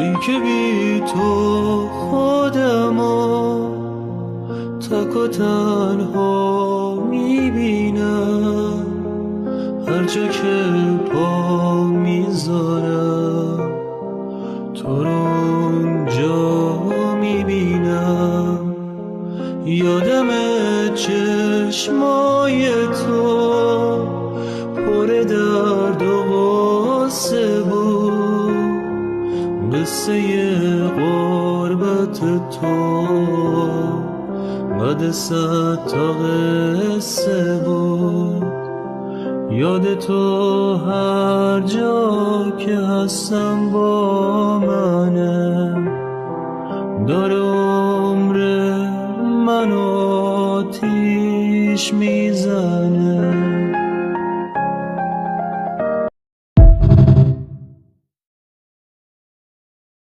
ای که بی تو خودمو تک و تنها میبینم، هر جا که پا میذارم تو رو اونجا میبینم. یادم چشمای تو پر درد و غصه بود، قصه غربت تو بعد 100 تا قصه بود. یاد تو هر جا که هستم با منه، داره عمر منو آتیش میزنه.